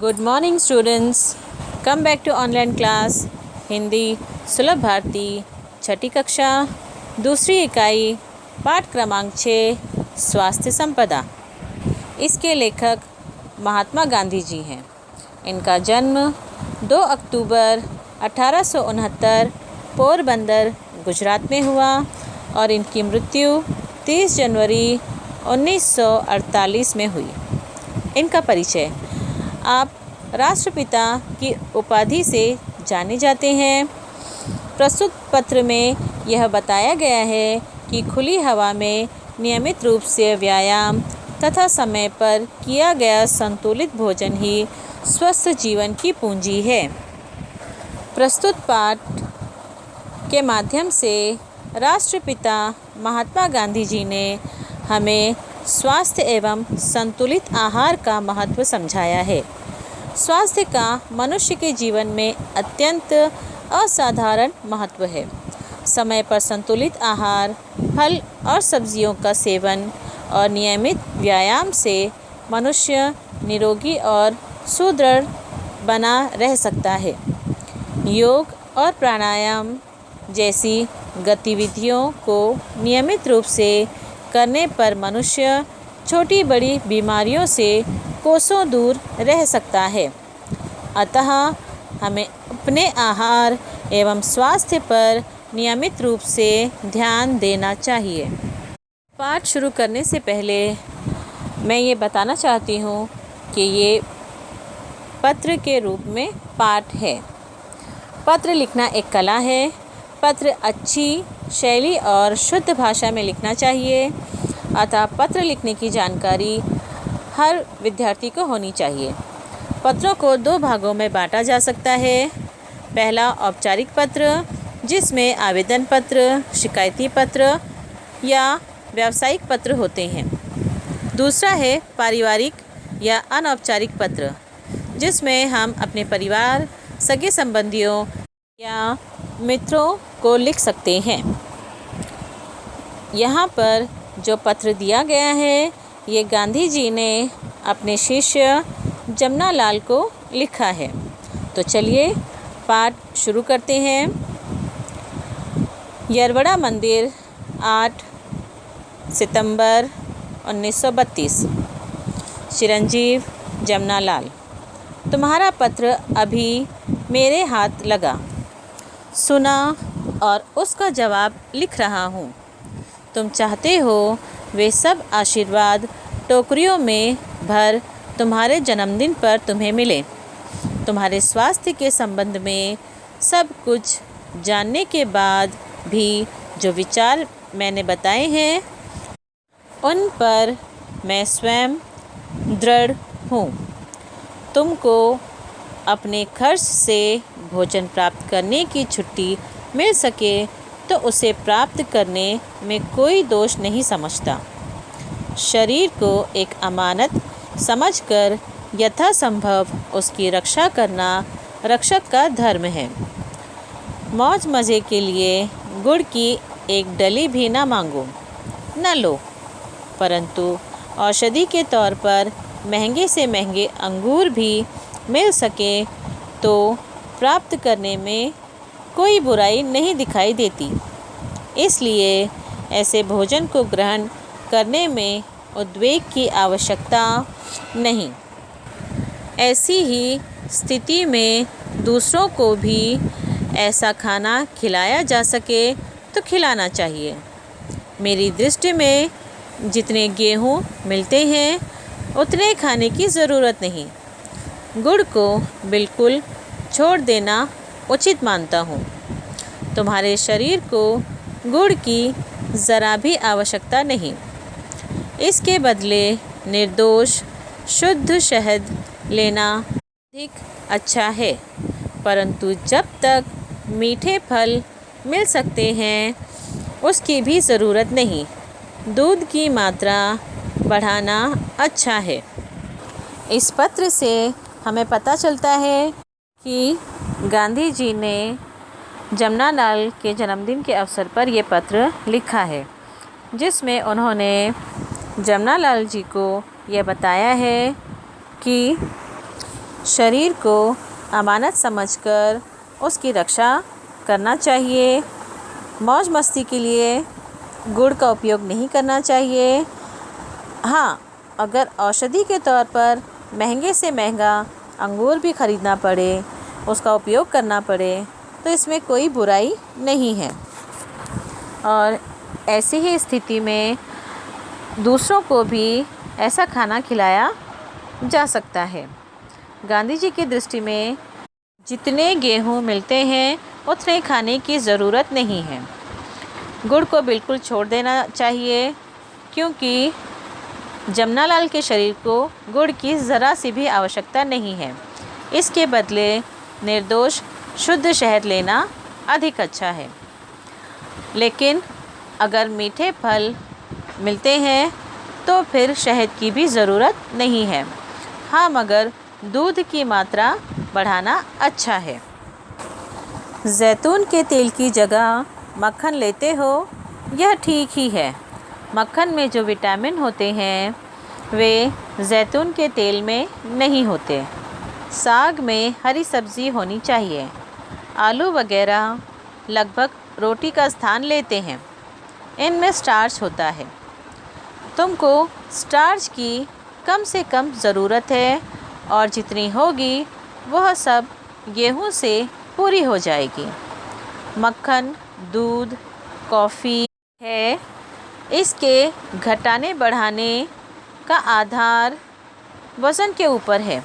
Good morning students, come back to online class Hindi Sulabh Bharati छठी कक्षा दूसरी इकाई पाठ क्रमांक 6 स्वास्थ्य संपदा। इसके लेखक महात्मा गांधी जी हैं। इनका जन्म 2 अक्टूबर 1869 पोरबंदर गुजरात में हुआ और इनकी मृत्यु 30 जनवरी 1948 में हुई। इनका परिचय। आप राष्ट्रपिता की उपाधि से जाने जाते हैं। प्रस्तुत पत्र में यह बताया गया है कि खुली हवा में नियमित रूप से व्यायाम तथा समय पर किया गया संतुलित भोजन ही स्वस्थ जीवन की पूंजी है। प्रस्तुत पाठ के माध्यम से राष्ट्रपिता महात्मा गांधी जी ने हमें स्वास्थ्य एवं संतुलित आहार का महत्व समझाया है। स्वास्थ्य का मनुष्य के जीवन में अत्यंत असाधारण महत्व है। समय पर संतुलित आहार, फल और सब्जियों का सेवन और नियमित व्यायाम से मनुष्य निरोगी और सुदृढ़ बना रह सकता है। योग और प्राणायाम जैसी गतिविधियों को नियमित रूप से करने पर मनुष्य छोटी बड़ी बीमारियों से कोसों दूर रह सकता है। अतः हमें अपने आहार एवं स्वास्थ्य पर नियमित रूप से ध्यान देना चाहिए। पाठ शुरू करने से पहले मैं ये बताना चाहती हूँ कि ये पत्र के रूप में पाठ है। पत्र लिखना एक कला है। पत्र अच्छी शैली और शुद्ध भाषा में लिखना चाहिए। अतः पत्र लिखने की जानकारी हर विद्यार्थी को होनी चाहिए। पत्रों को 2 भागों में बांटा जा सकता है। पहला औपचारिक पत्र, जिसमें आवेदन पत्र, शिकायती पत्र या व्यावसायिक पत्र होते हैं। दूसरा है पारिवारिक या अनौपचारिक पत्र, जिसमें हम अपने परिवार, सगे संबंधियों या मित्रों को लिख सकते हैं। यहाँ पर जो पत्र दिया गया है, ये गांधी जी ने अपने शिष्य जमनालाल को लिखा है। तो चलिए पाठ शुरू करते हैं। यरवड़ा मंदिर, 8 सितंबर 1932। चिरंजीव जमनालाल, तुम्हारा पत्र अभी मेरे हाथ लगा, सुना और उसका जवाब लिख रहा हूँ। तुम चाहते हो वे सब आशीर्वाद टोकरियों में भर तुम्हारे जन्मदिन पर तुम्हें मिले। तुम्हारे स्वास्थ्य के संबंध में सब कुछ जानने के बाद भी जो विचार मैंने बताए हैं, उन पर मैं स्वयं दृढ़ हूँ। तुमको अपने खर्च से भोजन प्राप्त करने की छुट्टी मिल सके तो उसे प्राप्त करने में कोई दोष नहीं समझता। शरीर को एक अमानत समझकर यथासंभव उसकी रक्षा करना रक्षक का धर्म है। मौज मज़े के लिए गुड़ की एक डली भी ना मांगो, न लो, परंतु औषधि के तौर पर महंगे से महंगे अंगूर भी मिल सके तो प्राप्त करने में कोई बुराई नहीं दिखाई देती। इसलिए ऐसे भोजन को ग्रहण करने में उद्वेग की आवश्यकता नहीं। ऐसी ही स्थिति में दूसरों को भी ऐसा खाना खिलाया जा सके तो खिलाना चाहिए। मेरी दृष्टि में जितने गेहूँ मिलते हैं उतने खाने की ज़रूरत नहीं। गुड़ को बिल्कुल छोड़ देना उचित मानता हूँ। तुम्हारे शरीर को गुड़ की ज़रा भी आवश्यकता नहीं। इसके बदले निर्दोष शुद्ध शहद लेना अधिक अच्छा है। परंतु जब तक मीठे फल मिल सकते हैं उसकी भी ज़रूरत नहीं। दूध की मात्रा बढ़ाना अच्छा है। इस पत्र से हमें पता चलता है कि गांधी जी ने जमनालाल के जन्मदिन के अवसर पर ये पत्र लिखा है, जिसमें उन्होंने जमनालाल जी को यह बताया है कि शरीर को अमानत समझकर उसकी रक्षा करना चाहिए। मौज मस्ती के लिए गुड़ का उपयोग नहीं करना चाहिए। हाँ, अगर औषधि के तौर पर महंगे से महंगा अंगूर भी ख़रीदना पड़े, उसका उपयोग करना पड़े, तो इसमें कोई बुराई नहीं है। और ऐसी ही स्थिति में दूसरों को भी ऐसा खाना खिलाया जा सकता है। गांधी जी की दृष्टि में जितने गेहूँ मिलते हैं उतने खाने की ज़रूरत नहीं है। गुड़ को बिल्कुल छोड़ देना चाहिए, क्योंकि जमनालाल के शरीर को गुड़ की ज़रा सी भी आवश्यकता नहीं है। इसके बदले निर्दोष शुद्ध शहद लेना अधिक अच्छा है। लेकिन अगर मीठे फल मिलते हैं तो फिर शहद की भी ज़रूरत नहीं है। हाँ, मगर दूध की मात्रा बढ़ाना अच्छा है। जैतून के तेल की जगह मक्खन लेते हो, यह ठीक ही है। मक्खन में जो विटामिन होते हैं वे जैतून के तेल में नहीं होते। साग में हरी सब्ज़ी होनी चाहिए। आलू वगैरह लगभग रोटी का स्थान लेते हैं। इनमें स्टार्च होता है। तुमको स्टार्च की कम से कम ज़रूरत है और जितनी होगी वह सब गेहूं से पूरी हो जाएगी। मक्खन, दूध, कॉफ़ी है। इसके घटाने बढ़ाने का आधार वज़न के ऊपर है।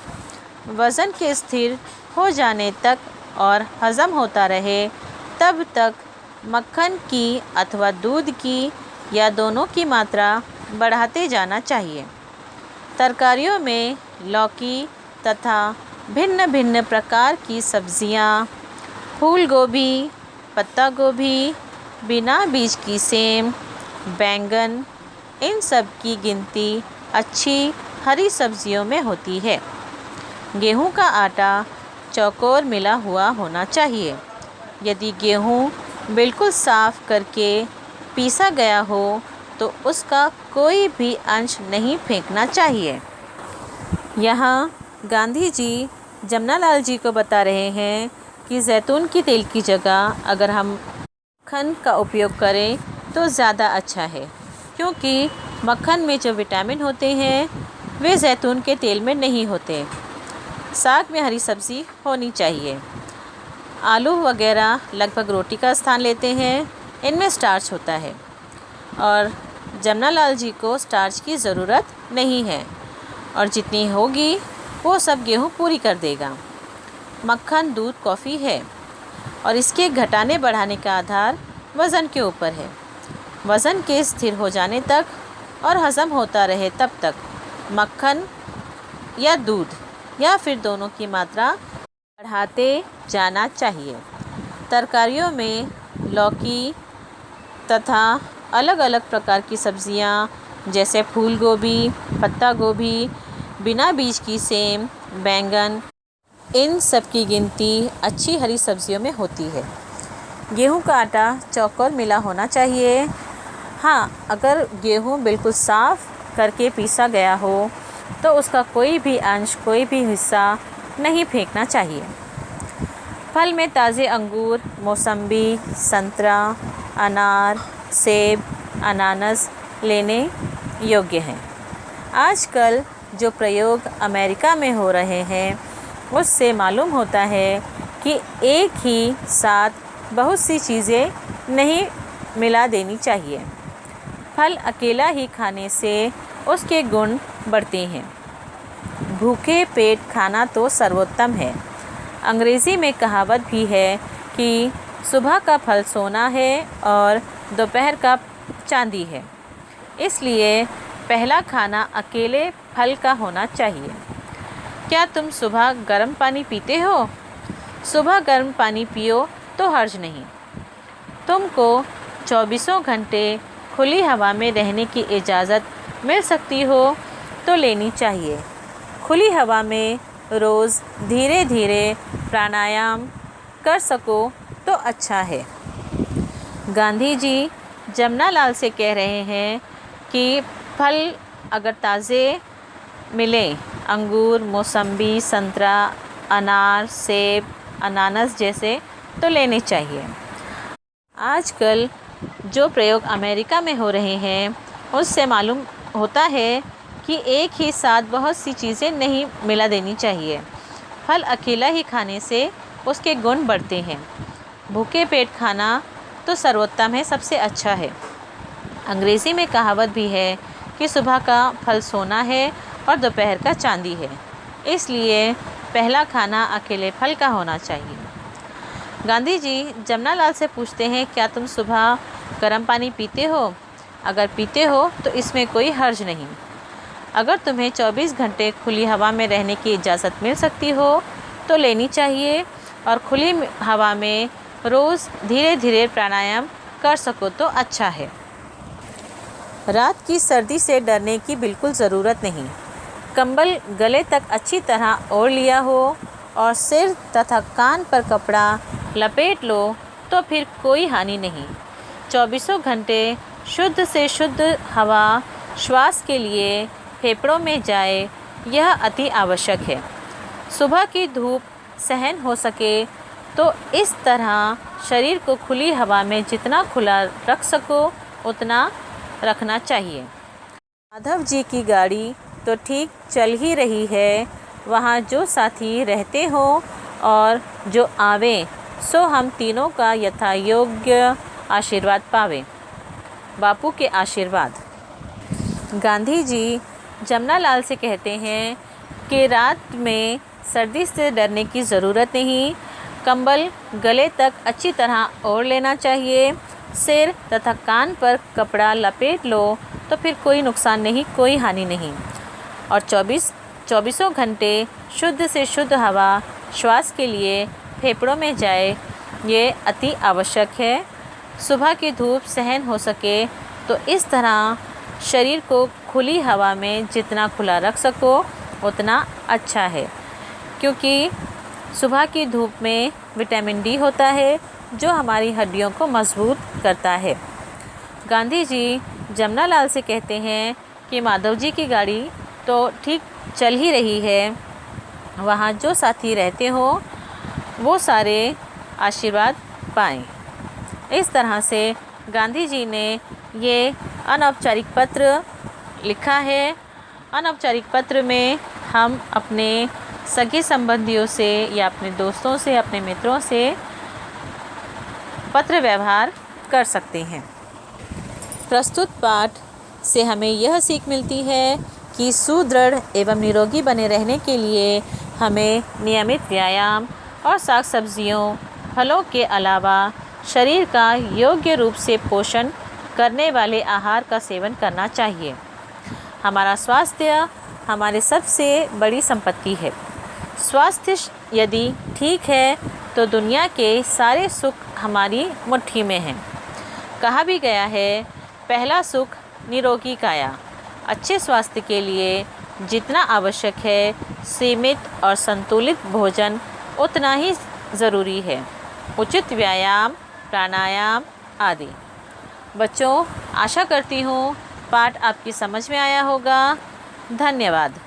वज़न के स्थिर हो जाने तक और हज़म होता रहे तब तक मक्खन की अथवा दूध की या दोनों की मात्रा बढ़ाते जाना चाहिए। तरकारियों में लौकी तथा भिन्न भिन्न प्रकार की सब्जियां, फूल गोभी, पत्ता गोभी, बिना बीज की सेम, बैंगन, इन सब की गिनती अच्छी हरी सब्जियों में होती है। गेहूं का आटा चौकोर मिला हुआ होना चाहिए। यदि गेहूं बिल्कुल साफ़ करके पीसा गया हो तो उसका कोई भी अंश नहीं फेंकना चाहिए। यहाँ गांधी जी जमनालाल जी को बता रहे हैं कि जैतून की तेल की जगह अगर हम मक्खन का उपयोग करें तो ज़्यादा अच्छा है, क्योंकि मक्खन में जो विटामिन होते हैं वे जैतून के तेल में नहीं होते। साग में हरी सब्ज़ी होनी चाहिए। आलू वगैरह लगभग रोटी का स्थान लेते हैं। इनमें स्टार्च होता है और जमनालाल जी को स्टार्च की ज़रूरत नहीं है और जितनी होगी वो सब गेहूँ पूरी कर देगा। मक्खन, दूध, कॉफ़ी है और इसके घटाने बढ़ाने का आधार वज़न के ऊपर है। वज़न के स्थिर हो जाने तक और हज़म होता रहे तब तक मक्खन या दूध या फिर दोनों की मात्रा बढ़ाते जाना चाहिए। तरकारियों में लौकी तथा अलग अलग प्रकार की सब्जियां जैसे फूल गोभी, पत्ता गोभी, बिना बीज की सेम, बैंगन, इन सब की गिनती अच्छी हरी सब्जियों में होती है। गेहूं का आटा चौकोर मिला होना चाहिए। हाँ, अगर गेहूं बिल्कुल साफ़ करके पीसा गया हो तो उसका कोई भी अंश, कोई भी हिस्सा नहीं फेंकना चाहिए। फल में ताज़े अंगूर, मौसम्बी, संतरा, अनार, सेब, अनानास लेने योग्य हैं। आजकल जो प्रयोग अमेरिका में हो रहे हैं उससे मालूम होता है कि एक ही साथ बहुत सी चीज़ें नहीं मिला देनी चाहिए। फल अकेला ही खाने से उसके गुण बढ़ते हैं। भूखे पेट खाना तो सर्वोत्तम है। अंग्रेज़ी में कहावत भी है कि सुबह का फल सोना है और दोपहर का चांदी है। इसलिए पहला खाना अकेले फल का होना चाहिए। क्या तुम सुबह गर्म पानी पीते हो? सुबह गर्म पानी पियो तो हर्ज नहीं। तुमको 24 घंटे खुली हवा में रहने की इजाज़त मिल सकती हो तो लेनी चाहिए। खुली हवा में रोज़ धीरे धीरे प्राणायाम कर सको तो अच्छा है। गांधी जी जमनालाल से कह रहे हैं कि फल अगर ताज़े मिलें अंगूर, मौसम्बी, संतरा, अनार, सेब, अनानास जैसे तो लेने चाहिए। आजकल जो प्रयोग अमेरिका में हो रहे हैं उससे मालूम होता है कि एक ही साथ बहुत सी चीज़ें नहीं मिला देनी चाहिए। फल अकेला ही खाने से उसके गुण बढ़ते हैं। भूखे पेट खाना तो सर्वोत्तम है, सबसे अच्छा है। अंग्रेज़ी में कहावत भी है कि सुबह का फल सोना है और दोपहर का चांदी है, इसलिए पहला खाना अकेले फल का होना चाहिए। गांधी जी जमनालाल से पूछते हैं, क्या तुम सुबह गर्म पानी पीते हो? अगर पीते हो तो इसमें कोई हर्ज नहीं। अगर तुम्हें 24 घंटे खुली हवा में रहने की इजाज़त मिल सकती हो तो लेनी चाहिए, और खुली हवा में रोज़ धीरे धीरे प्राणायाम कर सको तो अच्छा है। रात की सर्दी से डरने की बिल्कुल ज़रूरत नहीं। कंबल गले तक अच्छी तरह ओढ़ लिया हो और सिर तथा कान पर कपड़ा लपेट लो तो फिर कोई हानि नहीं। 24 घंटे शुद्ध से शुद्ध हवा श्वास के लिए फेफड़ों में जाए, यह अति आवश्यक है। सुबह की धूप सहन हो सके तो इस तरह शरीर को खुली हवा में जितना खुला रख सको उतना रखना चाहिए। माधव जी की गाड़ी तो ठीक चल ही रही है। वहाँ जो साथी रहते हों और जो आवें सो हम तीनों का यथायोग्य आशीर्वाद पावें। बापू के आशीर्वाद। गांधी जी जमनालाल से कहते हैं कि रात में सर्दी से डरने की ज़रूरत नहीं। कंबल गले तक अच्छी तरह ओढ़ लेना चाहिए। सिर तथा कान पर कपड़ा लपेट लो तो फिर कोई नुकसान नहीं, कोई हानि नहीं। और 24 घंटे शुद्ध से शुद्ध हवा श्वास के लिए फेफड़ों में जाए, ये अति आवश्यक है। सुबह की धूप सहन हो सके तो इस तरह शरीर को खुली हवा में जितना खुला रख सको उतना अच्छा है, क्योंकि सुबह की धूप में विटामिन डी होता है जो हमारी हड्डियों को मजबूत करता है। गांधी जी जमनालाल से कहते हैं कि माधव जी की गाड़ी तो ठीक चल ही रही है। वहाँ जो साथी रहते हो वो सारे आशीर्वाद पाएँ। इस तरह से गांधी जी ने ये अनौपचारिक पत्र लिखा है। अनौपचारिक पत्र में हम अपने सगे संबंधियों से या अपने दोस्तों से, अपने मित्रों से पत्र व्यवहार कर सकते हैं। प्रस्तुत पाठ से हमें यह सीख मिलती है कि सुदृढ़ एवं निरोगी बने रहने के लिए हमें नियमित व्यायाम और साग सब्जियों, फलों के अलावा शरीर का योग्य रूप से पोषण करने वाले आहार का सेवन करना चाहिए। हमारा स्वास्थ्य हमारी सबसे बड़ी संपत्ति है। स्वास्थ्य यदि ठीक है तो दुनिया के सारे सुख हमारी मुट्ठी में हैं। कहा भी गया है, पहला सुख निरोगी काया। अच्छे स्वास्थ्य के लिए जितना आवश्यक है सीमित और संतुलित भोजन उतना ही ज़रूरी है। उचित व्यायाम, प्राणायाम आदि। बच्चों, आशा करती हूँ पाठ आपकी समझ में आया होगा। धन्यवाद।